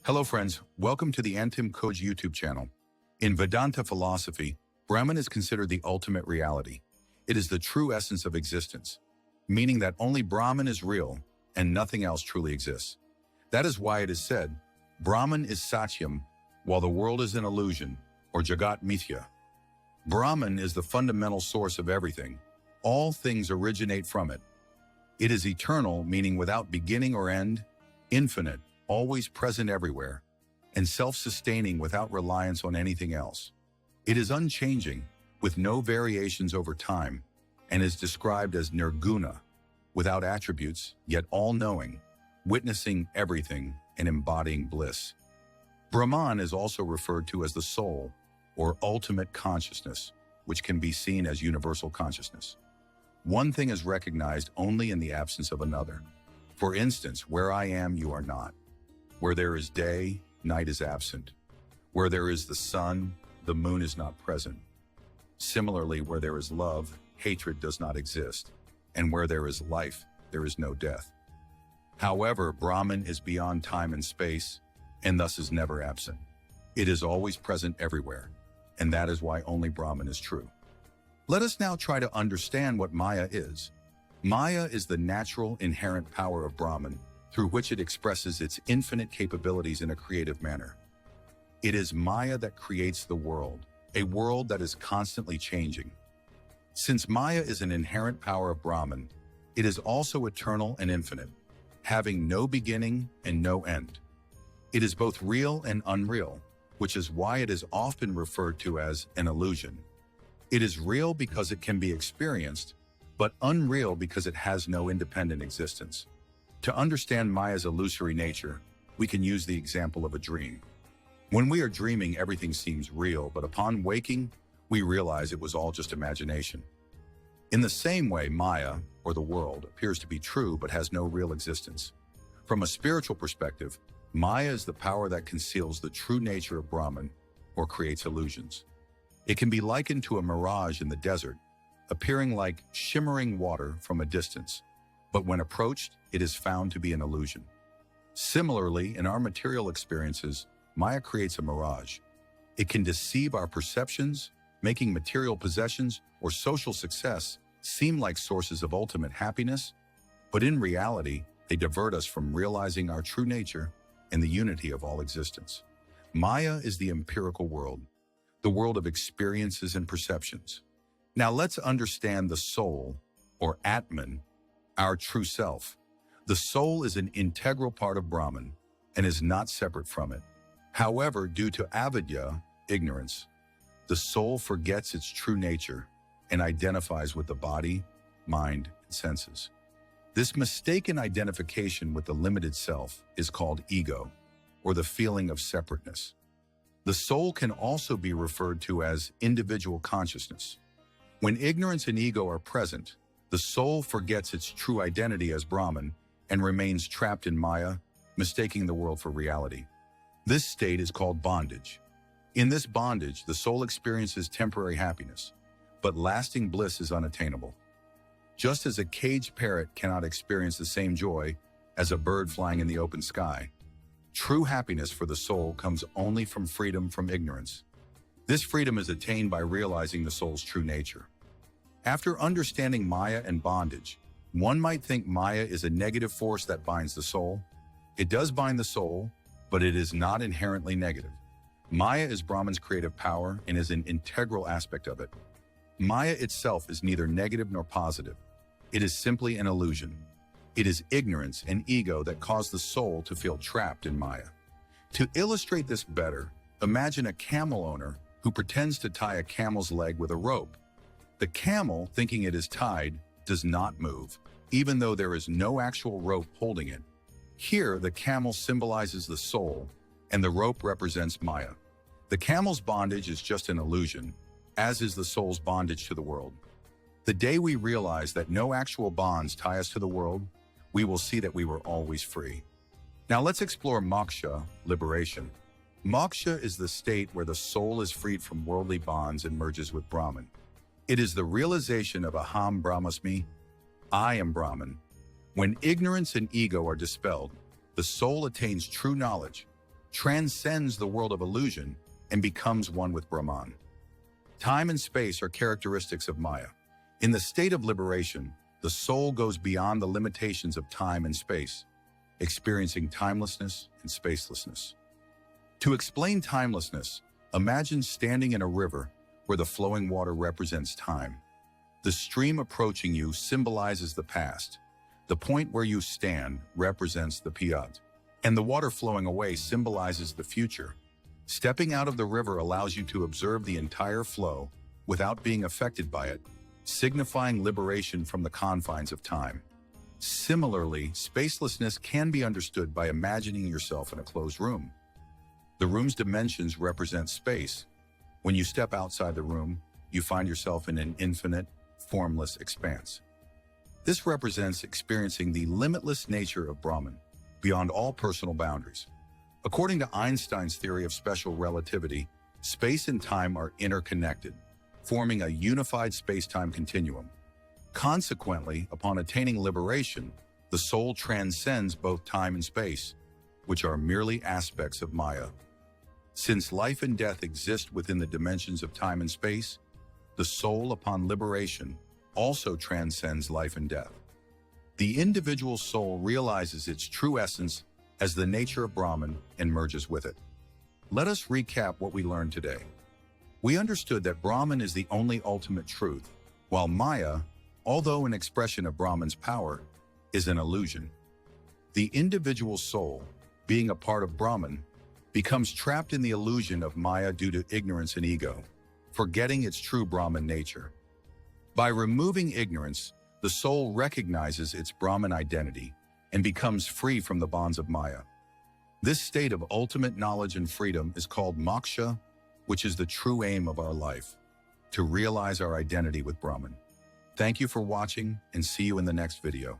Hello friends, welcome to the Antim Koj YouTube channel. In Vedanta philosophy, Brahman is considered the ultimate reality. It is the true essence of existence, meaning that only Brahman is real and nothing else truly exists. That is why it is said, Brahman is Satyam, while the world is an illusion, or Jagat Mithya. Brahman is the fundamental source of everything. All things originate from it. It is eternal, meaning without beginning or end, infinite, always present everywhere, and self-sustaining without reliance on anything else. It is unchanging, with no variations over time, and is described as nirguna, without attributes, yet all-knowing, witnessing everything and embodying bliss. Brahman is also referred to as the soul, or ultimate consciousness, which can be seen as universal consciousness. One thing is recognized only in the absence of another. For instance, where I am, you are not. Where there is day, night is absent. Where there is the sun, the moon is not present. Similarly, where there is love, hatred does not exist. And where there is life, there is no death. However, Brahman is beyond time and space, and thus is never absent. It is always present everywhere, and that is why only Brahman is true. Let us now try to understand what Maya is. Maya is the natural, inherent power of Brahman, through which it expresses its infinite capabilities in a creative manner. It is Maya that creates the world, a world that is constantly changing. Since Maya is an inherent power of Brahman, it is also eternal and infinite, having no beginning and no end. It is both real and unreal, which is why it is often referred to as an illusion. It is real because it can be experienced, but unreal because it has no independent existence. To understand Maya's illusory nature, we can use the example of a dream. When we are dreaming, everything seems real, but upon waking, we realize it was all just imagination. In the same way, Maya, or the world, appears to be true but has no real existence. From a spiritual perspective, Maya is the power that conceals the true nature of Brahman, or creates illusions. It can be likened to a mirage in the desert, appearing like shimmering water from a distance, but when approached, it is found to be an illusion. Similarly, in our material experiences, Maya creates a mirage. It can deceive our perceptions, making material possessions or social success seem like sources of ultimate happiness, but in reality, they divert us from realizing our true nature and the unity of all existence. Maya is the empirical world, the world of experiences and perceptions. Now let's understand the soul, or Atman, our true self. The soul is an integral part of Brahman and is not separate from it. However, due to avidya, ignorance, the soul forgets its true nature and identifies with the body, mind, and senses. This mistaken identification with the limited self is called ego, or the feeling of separateness. The soul can also be referred to as individual consciousness. When ignorance and ego are present, the soul forgets its true identity as Brahman and remains trapped in Maya, mistaking the world for reality. This state is called bondage. In this bondage, the soul experiences temporary happiness, but lasting bliss is unattainable. Just as a caged parrot cannot experience the same joy as a bird flying in the open sky, true happiness for the soul comes only from freedom from ignorance. This freedom is attained by realizing the soul's true nature. After understanding Maya and bondage, one might think Maya is a negative force that binds the soul. It does bind the soul, but it is not inherently negative. Maya is Brahman's creative power and is an integral aspect of it. Maya itself is neither negative nor positive. It is simply an illusion. It is ignorance and ego that cause the soul to feel trapped in Maya. To illustrate this better, imagine a camel owner who pretends to tie a camel's leg with a rope. The camel, thinking it is tied, does not move, even though there is no actual rope holding it. Here, the camel symbolizes the soul, and the rope represents Maya. The camel's bondage is just an illusion, as is the soul's bondage to the world. The day we realize that no actual bonds tie us to the world, we will see that we were always free. Now let's explore moksha, liberation. Moksha is the state where the soul is freed from worldly bonds and merges with Brahman. It is the realization of Aham brahmasmi, I am Brahman. When ignorance and ego are dispelled, the soul attains true knowledge. transcends the world of illusion and becomes one with Brahman. Time and space are characteristics of Maya. In the state of liberation, the soul goes beyond the limitations of time and space, experiencing timelessness and spacelessness. To explain timelessness, imagine standing in a river where the flowing water represents time. The stream approaching you symbolizes the past. The point where you stand represents the piyat, and the water flowing away symbolizes the future. Stepping out of the river allows you to observe the entire flow without being affected by it, signifying liberation from the confines of time. Similarly, spacelessness can be understood by imagining yourself in a closed room. The room's dimensions represent space. When you step outside the room, you find yourself in an infinite, formless expanse. This represents experiencing the limitless nature of Brahman, beyond all personal boundaries. According to Einstein's theory of special relativity, space and time are interconnected, forming a unified space-time continuum. Consequently, upon attaining liberation, the soul transcends both time and space, which are merely aspects of Maya. Since life and death exist within the dimensions of time and space, the soul, upon liberation, also transcends life and death. The individual soul realizes its true essence as the nature of Brahman and merges with it. Let us recap what we learned today. We understood that Brahman is the only ultimate truth, while Maya, although an expression of Brahman's power, is an illusion. The individual soul, being a part of Brahman, becomes trapped in the illusion of Maya due to ignorance and ego, forgetting its true Brahman nature. By removing ignorance, the soul recognizes its Brahman identity and becomes free from the bonds of Maya. This state of ultimate knowledge and freedom is called moksha, which is the true aim of our life, to realize our identity with Brahman. Thank you for watching and see you in the next video.